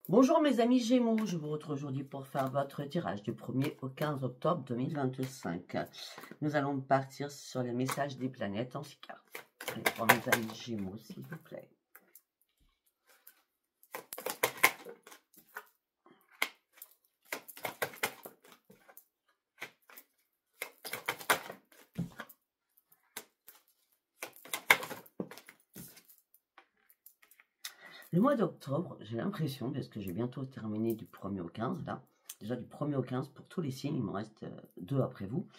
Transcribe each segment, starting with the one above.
Bonjour mes amis Gémeaux, je vous retrouve aujourd'hui pour faire votre tirage du 1er au 15 octobre 2025. Nous allons partir sur les messages des planètes en 6 cartes. Allez, pour mes amis Gémeaux, s'il vous plaît. Le mois d'octobre, j'ai l'impression, parce que j'ai bientôt terminé du 1er au 15, là, déjà du 1er au 15 pour tous les signes, il m'en reste 2 après vous.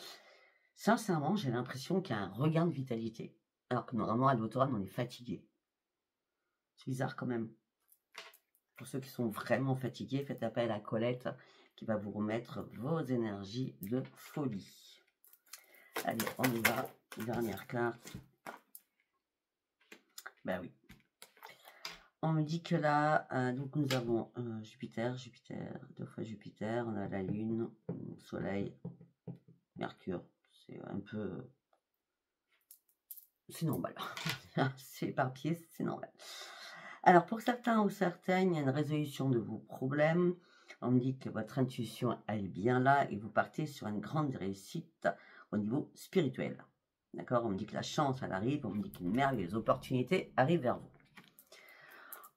Sincèrement, j'ai l'impression qu'il y a un regain de vitalité, alors que normalement à l'automne, on est fatigué. C'est bizarre quand même. Pour ceux qui sont vraiment fatigués, faites appel à Colette qui va vous remettre vos énergies de folie. Allez, on y va. Dernière carte. Ben oui. On me dit que là, donc nous avons Jupiter, 2 fois Jupiter, on a la Lune, Soleil, Mercure. C'est un peu... C'est normal. C'est éparpillé, c'est normal. Alors pour certains ou certaines, il y a une résolution de vos problèmes. On me dit que votre intuition, elle est bien là et vous partez sur une grande réussite au niveau spirituel. D'accord? On me dit que la chance, elle arrive. On me dit qu'une merveilleuse opportunité arrive vers vous.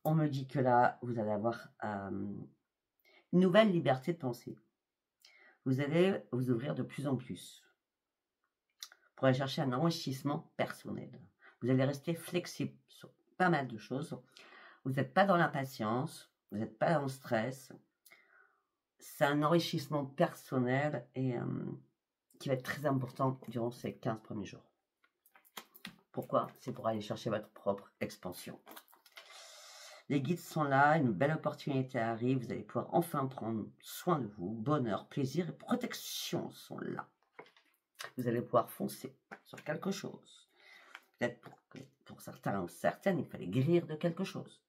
On me dit que là, vous allez avoir une nouvelle liberté de penser. Vous allez vous ouvrir de plus en plus pour aller chercher un enrichissement personnel. Vous allez rester flexible sur pas mal de choses. Vous n'êtes pas dans l'impatience, vous n'êtes pas dans le stress. C'est un enrichissement personnel et qui va être très important durant ces 15 premiers jours. Pourquoi? C'est pour aller chercher votre propre expansion. Les guides sont là, une belle opportunité arrive, vous allez pouvoir enfin prendre soin de vous. Bonheur, plaisir et protection sont là. Vous allez pouvoir foncer sur quelque chose. Peut-être pour certains ou certaines, il fallait guérir de quelque chose.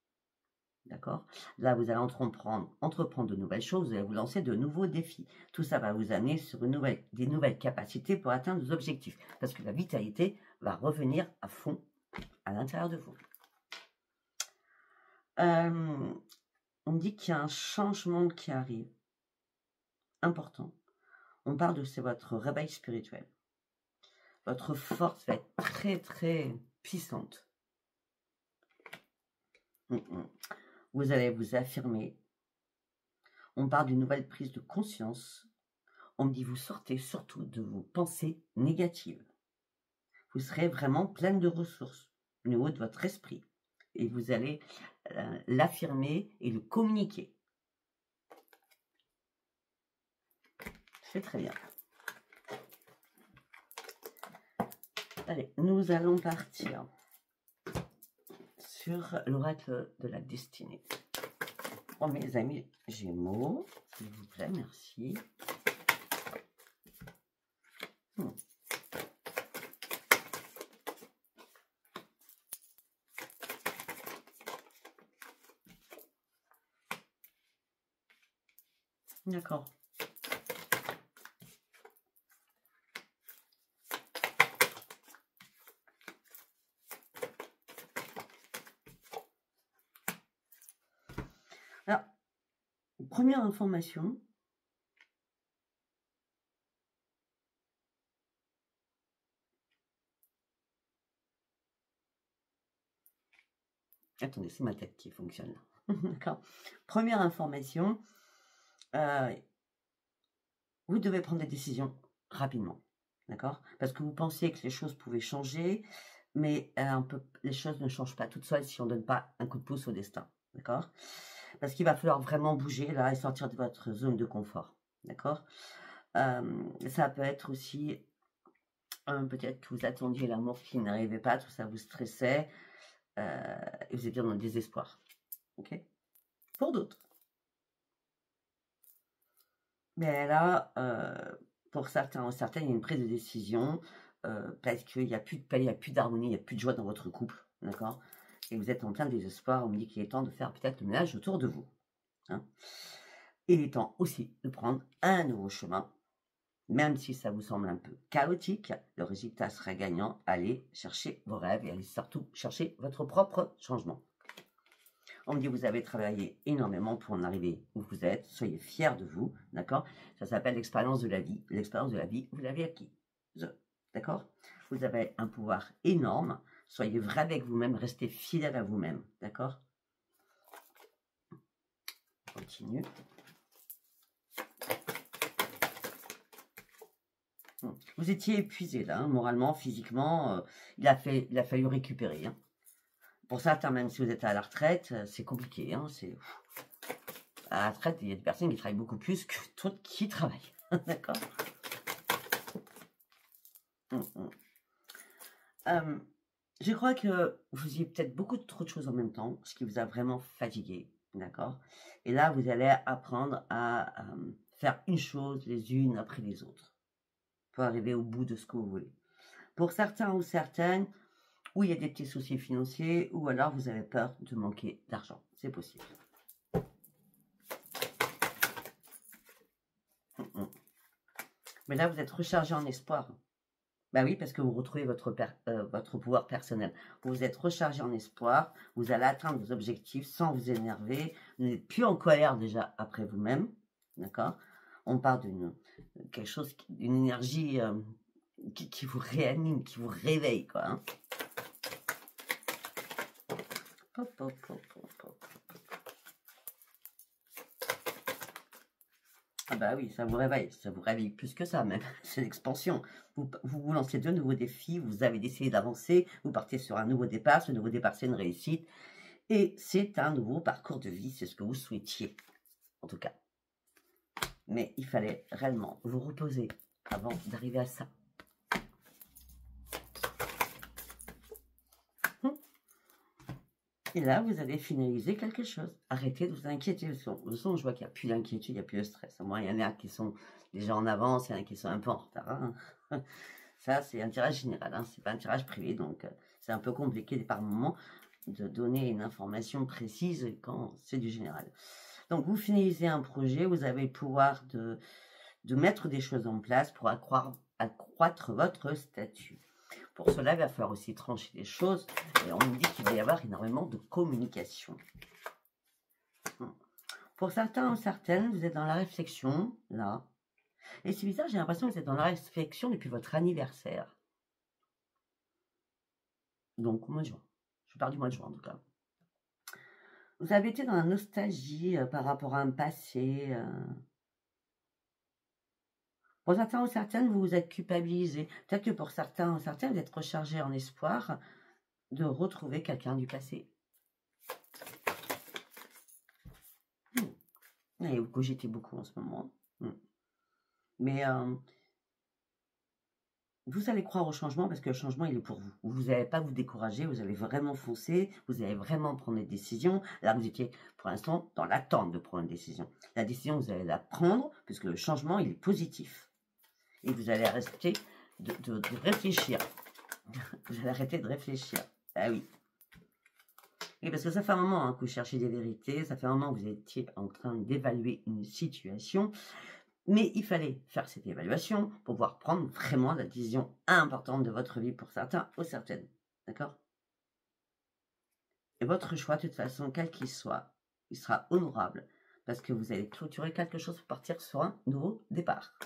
D'accord? Là, vous allez entreprendre de nouvelles choses, vous allez vous lancer de nouveaux défis. Tout ça va vous amener sur des nouvelles capacités pour atteindre vos objectifs. Parce que la vitalité va revenir à fond à l'intérieur de vous. On dit qu'il y a un changement qui arrive. Important. On parle de c'est votre réveil spirituel. Votre force va être très, très puissante. Vous allez vous affirmer. On parle d'une nouvelle prise de conscience. On me dit vous sortez surtout de vos pensées négatives. Vous serez vraiment pleine de ressources au niveau de votre esprit. Et vous allez l'affirmer et le communiquer. C'est très bien. Allez, nous allons partir sur l'oracle de la destinée. Pour mes amis Gémeaux, s'il vous plaît, merci. D'accord. Alors, première information. Attendez, c'est ma tête qui fonctionne là. D'accord. Première information. Vous devez prendre des décisions rapidement. D'accord? Parce que vous pensiez que les choses pouvaient changer, mais les choses ne changent pas toutes seules si on ne donne pas un coup de pouce au destin. D'accord? Parce qu'il va falloir vraiment bouger là et sortir de votre zone de confort. D'accord? Ça peut être aussi, peut-être que vous attendiez l'amour qui n'arrivait pas, tout ça vous stressait, et vous étiez dans le désespoir. Ok? Pour d'autres. Mais là, pour certains ou certaines, il y a une prise de décision parce qu'il n'y a plus de paix, il n'y a plus d'harmonie, il n'y a plus de joie dans votre couple, d'accord? Et vous êtes en plein désespoir, on me dit qu'il est temps de faire peut-être le ménage autour de vous. Hein. Il est temps aussi de prendre un nouveau chemin, même si ça vous semble un peu chaotique, le résultat sera gagnant. Allez chercher vos rêves et allez surtout chercher votre propre changement. On me dit, vous avez travaillé énormément pour en arriver où vous êtes. Soyez fiers de vous, d'accord? Ça s'appelle l'expérience de la vie. L'expérience de la vie, vous l'avez acquis. D'accord? Vous avez un pouvoir énorme. Soyez vrai avec vous-même. Restez fidèle à vous-même, d'accord? Continue. Vous étiez épuisé là, hein, moralement, physiquement. Il a fallu récupérer. Hein. Pour certains, même si vous êtes à la retraite, c'est compliqué. Hein, à la retraite, il y a des personnes qui travaillent beaucoup plus que d'autres qui travaillent. D'accord. Je crois que vous faisiez peut-être beaucoup trop de choses en même temps, ce qui vous a vraiment fatigué. D'accord. Et là, vous allez apprendre à faire une chose les unes après les autres pour arriver au bout de ce que vous voulez. Pour certains ou certaines, ou il y a des petits soucis financiers, ou alors vous avez peur de manquer d'argent. C'est possible. Mais là, vous êtes rechargé en espoir. Ben oui, parce que vous retrouvez votre pouvoir personnel. Vous êtes rechargé en espoir, vous allez atteindre vos objectifs sans vous énerver. Vous n'êtes plus en colère déjà après vous-même. D'accord? On parle d'une énergie qui vous réanime, qui vous réveille, quoi. Hein. Ah bah oui, ça vous réveille plus que ça même, c'est l'expansion. Vous lancez de nouveaux défis, vous avez décidé d'avancer, vous partez sur un nouveau départ, ce nouveau départ c'est une réussite, et c'est un nouveau parcours de vie, c'est ce que vous souhaitiez, en tout cas. Mais il fallait réellement vous reposer avant d'arriver à ça. Et là, vous allez finaliser quelque chose. Arrêtez de vous inquiéter. De toute façon, je vois qu'il n'y a plus d'inquiétude, il n'y a plus de stress. Moi, il y en a qui sont déjà en avance, il y en a qui sont un peu en retard. Hein. Ça, c'est un tirage général, hein. C'est pas un tirage privé. Donc, c'est un peu compliqué par moment de donner une information précise quand c'est du général. Donc, vous finalisez un projet, vous avez le pouvoir de mettre des choses en place pour accroître votre statut. Pour cela, il va falloir aussi trancher des choses. Et on nous dit qu'il va y avoir énormément de communication. Pour certains ou certaines, vous êtes dans la réflexion, là. Et c'est bizarre, j'ai l'impression que vous êtes dans la réflexion depuis votre anniversaire. Donc, au mois de juin. Je parle du mois de juin, en tout cas. Vous avez été dans la nostalgie par rapport à un passé. Pour certains ou certaines, vous vous êtes culpabilisé. Peut-être que pour certains ou certaines, vous êtes rechargé en espoir de retrouver quelqu'un du passé. Et vous cogitez beaucoup en ce moment. Mais vous allez croire au changement parce que le changement, il est pour vous. Vous n'allez pas vous décourager, vous allez vraiment foncer, vous allez vraiment prendre des décisions. Là, vous étiez pour l'instant dans l'attente de prendre une décision. La décision, vous allez la prendre puisque le changement, il est positif. Et vous allez arrêter de réfléchir. Vous allez arrêter de réfléchir. Ah oui. Et parce que ça fait un moment hein, que vous cherchez des vérités, ça fait un moment que vous étiez en train d'évaluer une situation, mais il fallait faire cette évaluation pour pouvoir prendre vraiment la décision importante de votre vie pour certains ou certaines. D'accord? Et votre choix, de toute façon, quel qu'il soit, il sera honorable parce que vous allez clôturer quelque chose pour partir sur un nouveau départ.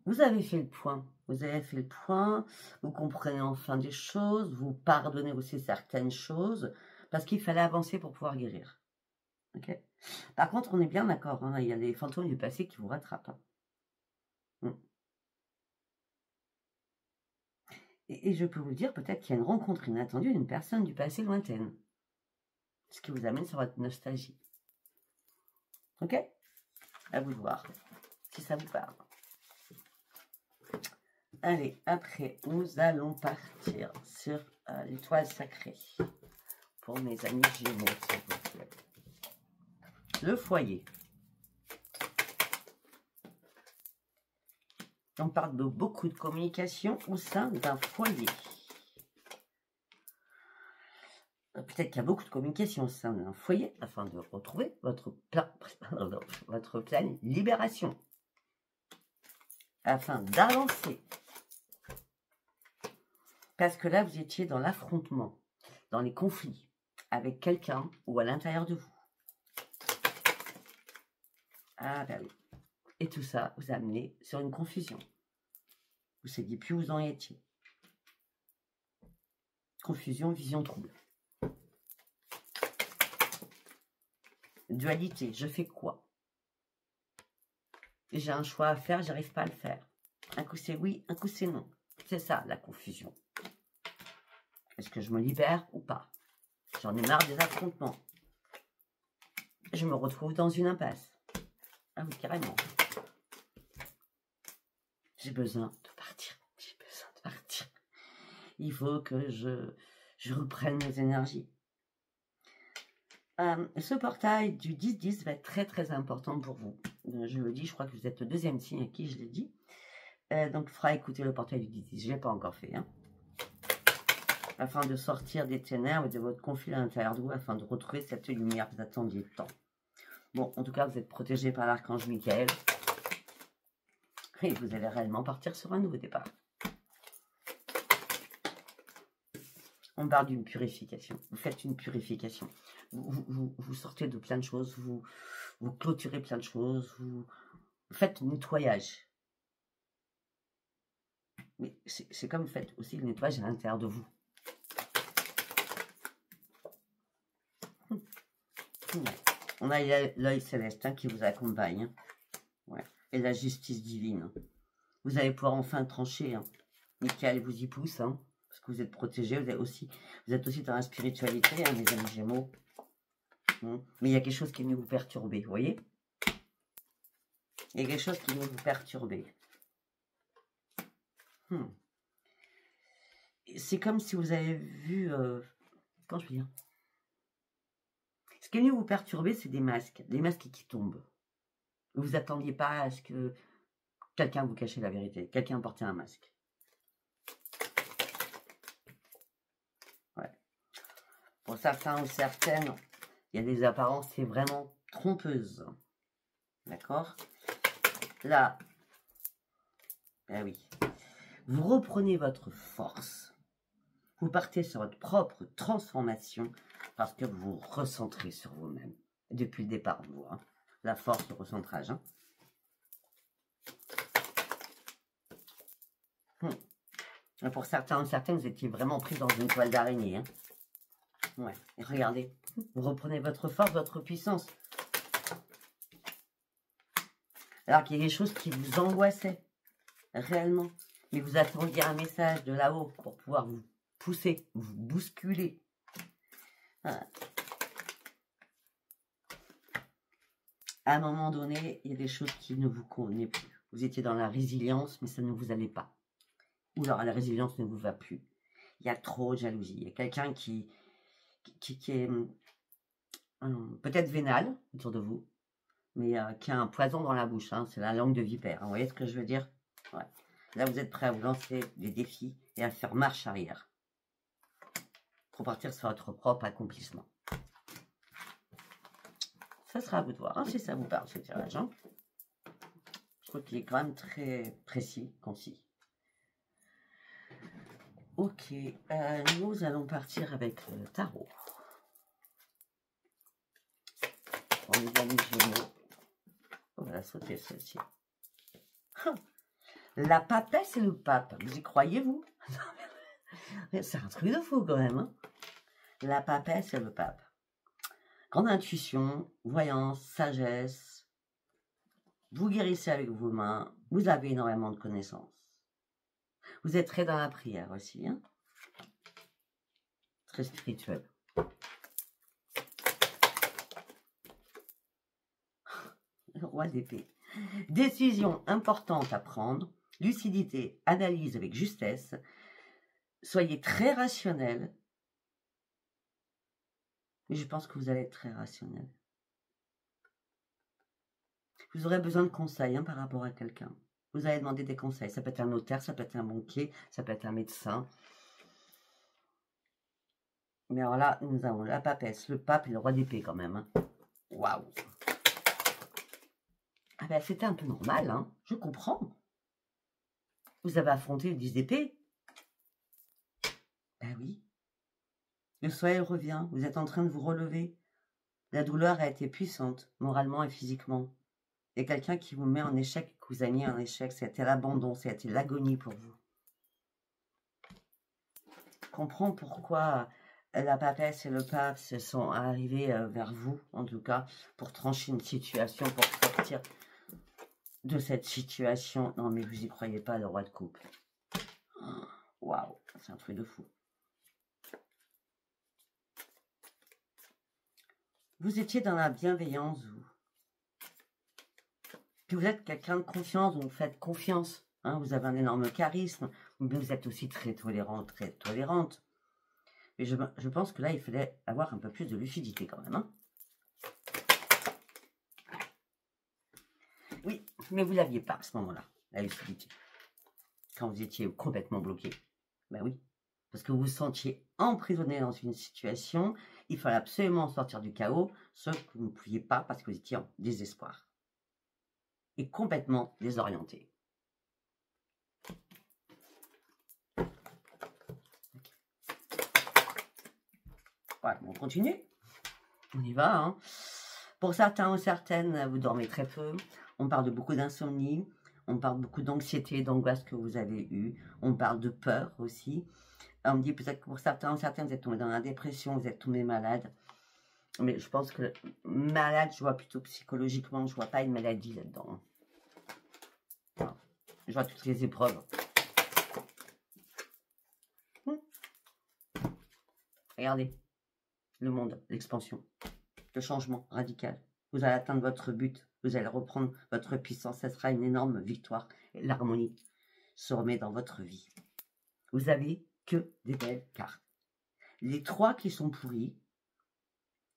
Vous avez fait le point. Vous avez fait le point. Vous comprenez enfin des choses. Vous pardonnez aussi certaines choses parce qu'il fallait avancer pour pouvoir guérir. Ok. Par contre, on est bien d'accord. Hein, il y a les fantômes du passé qui vous rattrapent. Hein. Et je peux vous dire peut-être qu'il y a une rencontre inattendue d'une personne du passé lointaine. Ce qui vous amène sur votre nostalgie. Ok? À vous de voir si ça vous parle. Allez, après, nous allons partir sur l'étoile sacrée. Pour mes amis Gémeaux, s'il vous plaît. Le foyer. On parle de beaucoup de communication au sein d'un foyer. Peut-être qu'il y a beaucoup de communication au sein d'un foyer afin de retrouver votre pleine libération. afin d'avancer. Parce que là, vous étiez dans l'affrontement, dans les conflits, avec quelqu'un ou à l'intérieur de vous. Ah ben oui. Et tout ça vous a amené sur une confusion. Vous ne saviez plus où vous en étiez. Confusion, vision trouble. Dualité, je fais quoi? J'ai un choix à faire, j'arrive pas à le faire. Un coup c'est oui, un coup c'est non. C'est ça la confusion. Est-ce que je me libère ou pas? J'en ai marre des affrontements. Je me retrouve dans une impasse. Ah oui, carrément. J'ai besoin de partir. J'ai besoin de partir. Il faut que je reprenne mes énergies. Ce portail du 10-10 va être très très important pour vous. Je le dis, je crois que vous êtes le deuxième signe à qui je l'ai dit. Donc il faudra écouter le portail du 10-10. Je ne l'ai pas encore fait. Hein. Afin de sortir des ténèbres et de votre conflit à l'intérieur de vous, afin de retrouver cette lumière que vous attendiez tant. Bon, en tout cas, vous êtes protégé par l'archange Michael. Et vous allez réellement partir sur un nouveau départ. On parle d'une purification. Vous faites une purification. Vous sortez de plein de choses. Vous clôturez plein de choses. Vous faites le nettoyage. Mais c'est comme vous faites aussi le nettoyage à l'intérieur de vous. On a l'œil céleste hein, qui vous accompagne. Hein. Ouais. Et la justice divine. Vous allez pouvoir enfin trancher. Hein. Michael vous y pousse. Hein, parce que vous êtes protégé. Vous êtes aussi dans la spiritualité, hein, mes amis Gémeaux. Mais il y a quelque chose qui est venu vous perturber. Vous voyez? Il y a quelque chose qui est venu vous perturber. C'est comme si vous avez vu... comment je peux dire? Ce qui est venu vous perturber, c'est des masques qui tombent. Vous attendiez pas à ce que quelqu'un vous cachait la vérité, quelqu'un portait un masque. Ouais. Pour certains ou certaines, il y a des apparences, c'est vraiment trompeuse. D'accord? Là, ben oui, vous reprenez votre force. Vous partez sur votre propre transformation parce que vous vous recentrez sur vous-même. Depuis le départ, vous, hein. La force, le recentrage. Hein. Pour certains ou certaines, vous étiez vraiment pris dans une toile d'araignée. Hein. Ouais. Et regardez, vous reprenez votre force, votre puissance. Alors qu'il y a des choses qui vous angoissaient, réellement. Mais vous attendiez un message de là-haut pour pouvoir vous pousser, vous bousculer. Voilà. À un moment donné, il y a des choses qui ne vous convenaient plus. Vous étiez dans la résilience, mais ça ne vous allait pas. Ou alors la résilience ne vous va plus. Il y a trop de jalousie. Il y a quelqu'un qui est peut-être vénal autour de vous, mais qui a un poison dans la bouche. Hein, c'est la langue de vipère. Hein, vous voyez ce que je veux dire? Ouais. Là, vous êtes prêt à vous lancer des défis et à faire marche arrière pour partir sur votre propre accomplissement. Ça sera à vous de voir, hein, si ça vous parle ce tirage. Hein. Je trouve qu'il est quand même très précis, concis. Ok, nous allons partir avec le tarot. Pour les amis Gémeaux. On va sauter celle-ci. La papesse et le pape, vous y croyez, vous? C'est un truc de fou quand même. Hein. La papesse et le pape. Grande intuition, voyance, sagesse. Vous guérissez avec vos mains. Vous avez énormément de connaissances. Vous êtes très dans la prière aussi. Hein. Très spirituel. Le roi d'épée. Décision importante à prendre. Lucidité, analyse avec justesse. Soyez très rationnel. Mais je pense que vous allez être très rationnel. Vous aurez besoin de conseils hein, par rapport à quelqu'un. Vous allez demander des conseils. Ça peut être un notaire, ça peut être un banquier, ça peut être un médecin. Mais alors là, nous avons la papesse, le pape et le roi d'épée quand même. Hein. Waouh! Ah ben, c'était un peu normal, hein. Je comprends. Vous avez affronté le 10 d'épée. Ben oui. Le soleil revient. Vous êtes en train de vous relever. La douleur a été puissante, moralement et physiquement. Il y a quelqu'un qui vous met en échec, que vous a mis en échec. C'était l'abandon, c'était l'agonie pour vous. Je comprends pourquoi la papesse et le pape se sont arrivés vers vous, en tout cas, pour trancher une situation, pour sortir de cette situation. Non, mais vous y croyez pas, le roi de coupe. Waouh, c'est un truc de fou. Vous étiez dans la bienveillance, vous. Puis vous êtes quelqu'un de confiance, donc vous faites confiance. Hein, vous avez un énorme charisme, mais vous êtes aussi très tolérant, très tolérante. Mais je pense que là, il fallait avoir un peu plus de lucidité quand même. Hein. Oui, mais vous ne l'aviez pas à ce moment-là, la lucidité. Quand vous étiez complètement bloqué. Ben oui, parce que vous vous sentiez emprisonné dans une situation, il fallait absolument sortir du chaos, sauf que vous ne pouviez pas parce que vous étiez en désespoir. Et complètement désorienté. Voilà, on continue. On y va. Hein. Pour certains ou certaines, vous dormez très peu. On parle de beaucoup d'insomnie. On parle beaucoup d'anxiété, d'angoisse que vous avez eue. On parle de peur aussi. On me dit peut-être que pour certains ou certaines, vous êtes tombé dans la dépression, vous êtes tombé malade. Mais je pense que malade, je vois plutôt psychologiquement, je vois pas une maladie là-dedans. Voilà. Je vois toutes les épreuves. Regardez, le monde, l'expansion, le changement radical. Vous allez atteindre votre but, vous allez reprendre votre puissance, ça sera une énorme victoire. Et l'harmonie se remet dans votre vie. Vous avez que des belles cartes. Les 3 qui sont pourris,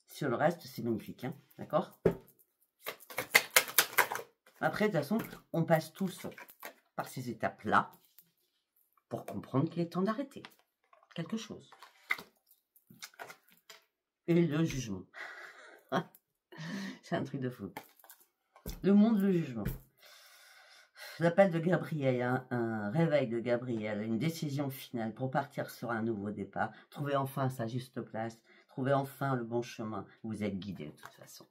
sur le reste, c'est magnifique, hein, d'accord? Après, de toute façon, on passe tous par ces étapes-là pour comprendre qu'il est temps d'arrêter quelque chose. Et le jugement. C'est un truc de fou. Le monde, le jugement. L'appel de Gabriel, hein, un réveil de Gabriel, une décision finale pour partir sur un nouveau départ. Trouver enfin sa juste place. Trouver enfin le bon chemin. Vous êtes guidé de toute façon.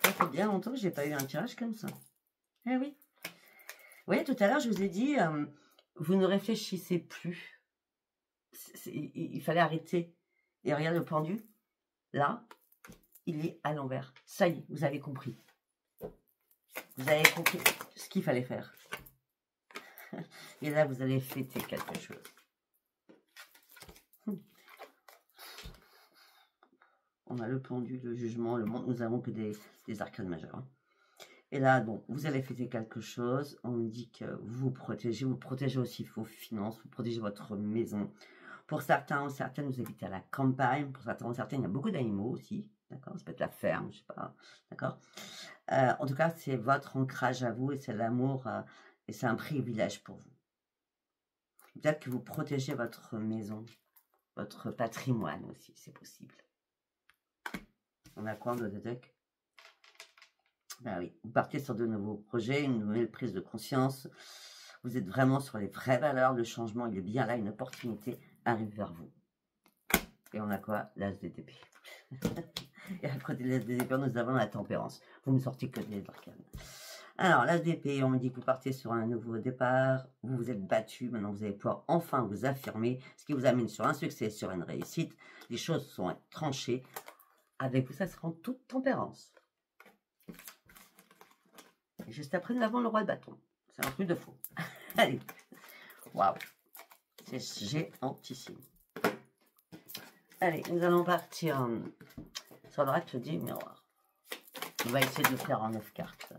Ça fait bien longtemps que je n'ai pas eu un tirage comme ça. Eh oui. Vous voyez, tout à l'heure, je vous ai dit, vous ne réfléchissez plus. Il fallait arrêter. Et regarde le pendu. Là, il est à l'envers. Ça y est, vous avez compris. Vous avez compris ce qu'il fallait faire. Et là, vous allez fêter quelque chose. On a le pendu, le jugement, le monde. Nous n'avons que des arcanes majeures. Hein. Et là, bon, vous allez fêter quelque chose. On dit que vous protégez aussi vos finances, vous protégez votre maison. Pour certains ou certaines, vous habitez à la campagne. Pour certains ou certaines, il y a beaucoup d'animaux aussi. D'accord, ça peut être la ferme, je sais pas. D'accord. En tout cas, c'est votre ancrage à vous et c'est l'amour et c'est un privilège pour vous. Peut-être que vous protégez votre maison, votre patrimoine aussi, c'est possible. On a quoi dans le deck? Ben oui, vous partez sur de nouveaux projets, une nouvelle prise de conscience. Vous êtes vraiment sur les vraies valeurs. Le changement, il est bien là. Une opportunité arrive vers vous. Et on a quoi? L'as d'épée. Et à côté de l'as d'épée, nous avons la tempérance. Vous ne sortez que des arcanes. Alors, l'as d'épée, on me dit que vous partez sur un nouveau départ. Vous vous êtes battu. Maintenant, vous allez pouvoir enfin vous affirmer. Ce qui vous amène sur un succès, sur une réussite. Les choses sont tranchées. Avec vous, ça sera en toute tempérance. Et juste après, nous avons le roi de bâton. C'est un truc de fou. Allez. Waouh. C'est géantissime. Allez, nous allons partir sur le reste du miroir. On va essayer de le faire en 9 cartes.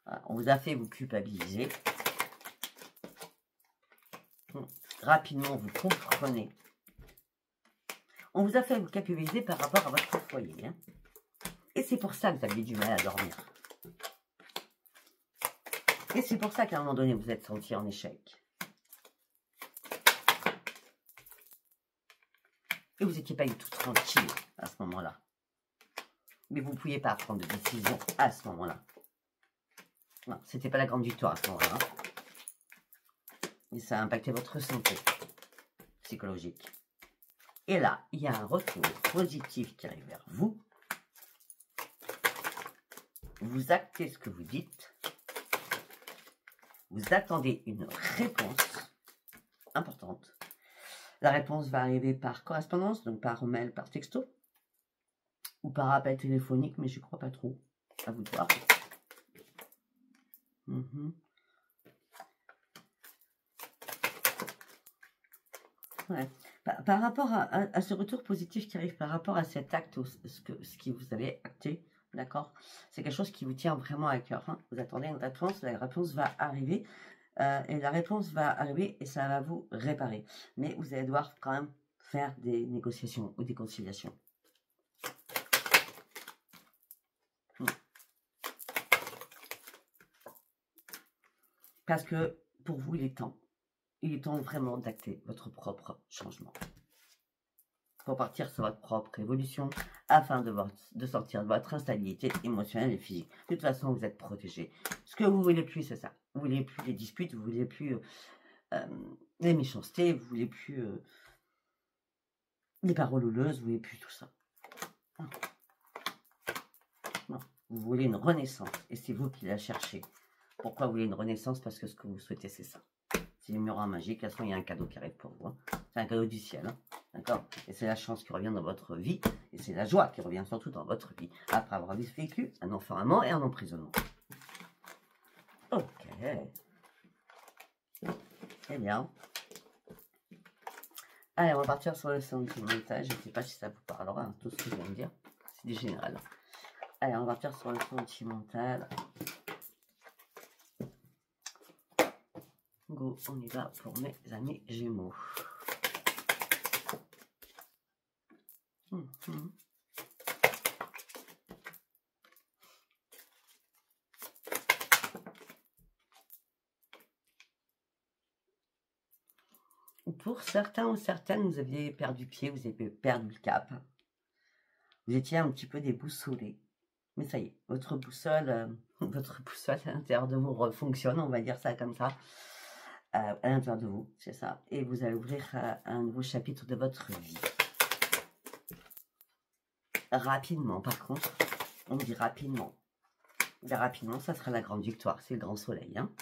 Voilà, on vous a fait vous culpabiliser. Rapidement, vous comprenez. On vous a fait vous culpabiliser par rapport à votre foyer. Hein. Et c'est pour ça que vous aviez du mal à dormir. Et c'est pour ça qu'à un moment donné, vous êtes senti en échec. Et vous n'étiez pas du tout tranquille à ce moment-là. Mais vous ne pouviez pas prendre de décision à ce moment-là. Non, c'était pas la grande victoire à ce moment-là. Hein. Et ça a impacté votre santé psychologique. Et là, il y a un retour positif qui arrive vers vous. Vous actez ce que vous dites. Vous attendez une réponse importante. La réponse va arriver par correspondance, donc par mail, par texto, ou par appel téléphonique, mais je ne crois pas trop. À vous de voir. Ouais. Par rapport à ce retour positif qui arrive par rapport à cet acte, ce qui vous avez acté, d'accord? C'est quelque chose qui vous tient vraiment à cœur. Hein. Vous attendez une réponse, la réponse va arriver, et la réponse va arriver et ça va vous réparer. Mais vous allez devoir quand même faire des négociations ou des conciliations. Parce que pour vous, il est temps. Il est temps vraiment d'acter votre propre changement. Pour partir sur votre propre évolution, afin de sortir de votre instabilité émotionnelle et physique. De toute façon, vous êtes protégé. Ce que vous voulez plus, c'est ça. Vous voulez plus les disputes, vous voulez plus les méchancetés, vous voulez plus les paroles houleuses, vous voulez plus tout ça. Non. Non. Vous voulez une renaissance, et c'est vous qui la cherchez. Pourquoi vous voulez une renaissance? Parce que ce que vous souhaitez, c'est ça. C'est le miroir magique. À ce moment, il y a un cadeau qui arrive pour vous. Hein. C'est un cadeau du ciel. Hein. D'accord? Et c'est la chance qui revient dans votre vie. Et c'est la joie qui revient surtout dans votre vie. Après avoir vécu un enfermement et un emprisonnement. Ok. Eh bien. Allez, on va partir sur le sentimental. Je ne sais pas si ça vous parlera, hein, tout ce que je viens de dire. C'est du général. Allez, on va partir sur le sentimental. Go, on y va pour mes amis Gémeaux. Pour certains ou certaines, vous aviez perdu pied, vous avez perdu le cap. Vous étiez un petit peu déboussolé. Mais ça y est, votre boussole à l'intérieur de vous fonctionne, on va dire ça comme ça. À l'intérieur de vous, c'est ça. Et vous allez ouvrir un nouveau chapitre de votre vie. Rapidement, par contre, on dit rapidement. Mais rapidement, ça sera la grande victoire, c'est le grand soleil. Hein.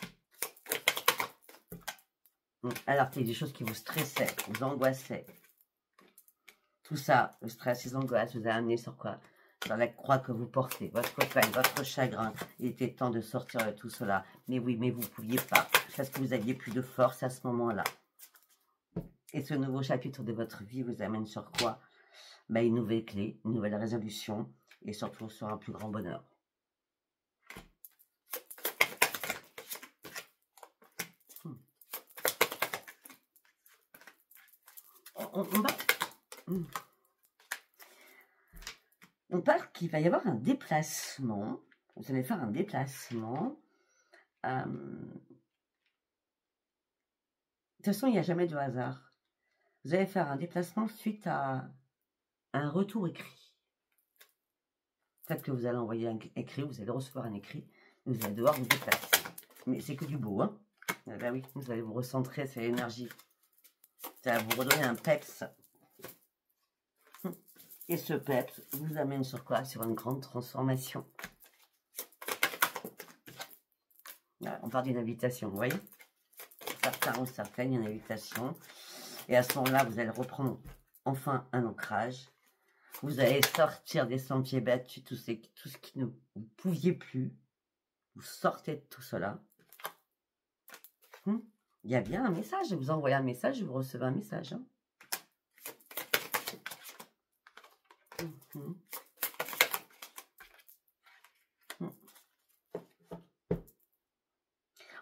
Alors qu'il y a des choses qui vous stressaient, vous angoissaient. Tout ça, le stress, les angoisses, vous a amené sur quoi? Sur la croix que vous portez, votre peine, votre chagrin. Il était temps de sortir de tout cela. Mais oui, mais vous ne pouviez pas. Parce que vous aviez plus de force à ce moment-là. Et ce nouveau chapitre de votre vie vous amène sur quoi? Ben, une nouvelle clé, une nouvelle résolution. Et surtout sur un plus grand bonheur. On parle qu'il va y avoir un déplacement. Vous allez faire un déplacement. De toute façon, il n'y a jamais de hasard. Vous allez faire un déplacement suite à un retour écrit. Peut-être que vous allez envoyer un écrit, vous allez recevoir un écrit, vous allez devoir vous déplacer. Mais c'est que du beau, hein. Eh ben oui, vous allez vous recentrer, c'est l'énergie. Ça va vous redonner un peps. Et ce peps vous amène sur quoi? Sur une grande transformation. Voilà, on parle d'une invitation, vous voyez? Certains ou certaines, une invitation. Et à ce moment-là, vous allez reprendre enfin un ancrage. Vous allez sortir des sentiers battus, tout ce qui ne vous pouviez plus. Vous sortez de tout cela. Il y a bien un message. Vous envoyez un message, vous recevez un message. Hein.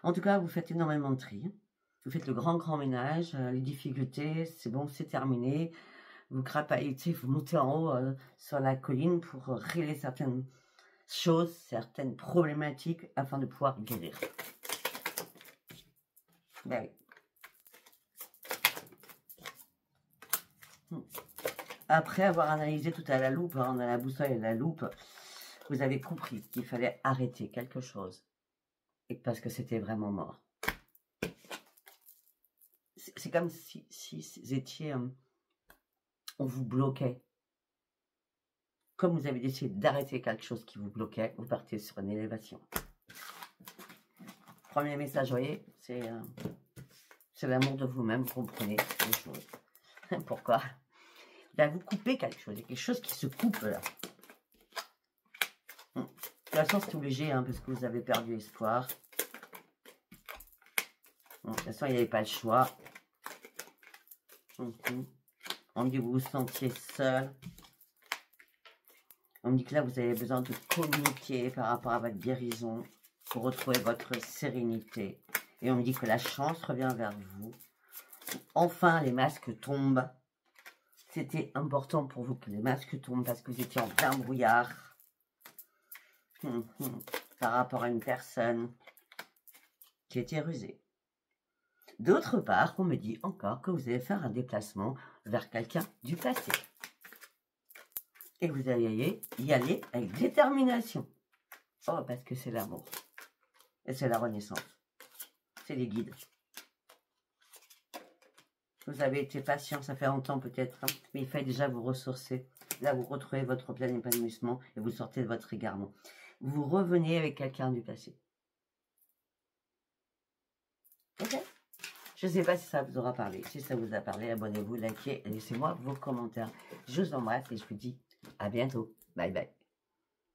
En tout cas, vous faites énormément de tri. Vous faites le grand ménage, les difficultés, c'est bon, c'est terminé. Vous crapahutez, vous montez en haut sur la colline pour régler certaines choses, certaines problématiques afin de pouvoir guérir. Ben oui. Après avoir analysé tout à la loupe, hein, on a la boussole et la loupe, Vous avez compris qu'il fallait arrêter quelque chose. Et parce que c'était vraiment mort. C'est comme si vous étiez... on vous bloquait. Comme vous avez décidé d'arrêter quelque chose qui vous bloquait, vous partez sur une élévation. Premier message, vous voyez, c'est l'amour de vous-même, vous comprenez les choses. Pourquoi? Là, vous coupez quelque chose, il y a quelque chose qui se coupe là. De toute façon, c'est tout léger, hein, parce que vous avez perdu espoir. De toute façon, il n'y avait pas le choix. On dit que vous vous sentiez seul. On me dit que là, vous avez besoin de communiquer par rapport à votre guérison pour retrouver votre sérénité. Et on me dit que la chance revient vers vous. Enfin, les masques tombent. C'était important pour vous que les masques tombent parce que vous étiez en plein brouillard. Par rapport à une personne qui était rusée. D'autre part, on me dit encore que vous allez faire un déplacement vers quelqu'un du passé. Et vous allez y aller avec détermination. Oh, parce que c'est l'amour. Et c'est la renaissance. C'est les guides. Vous avez été patient, ça fait longtemps peut-être, hein, mais il fallait déjà vous ressourcer. Là, vous retrouvez votre plein épanouissement et vous sortez de votre égarement. Vous revenez avec quelqu'un du passé. Ok? Je ne sais pas si ça vous aura parlé. Si ça vous a parlé, abonnez-vous, likez et laissez-moi vos commentaires. Je vous embrasse et je vous dis à bientôt. Bye bye.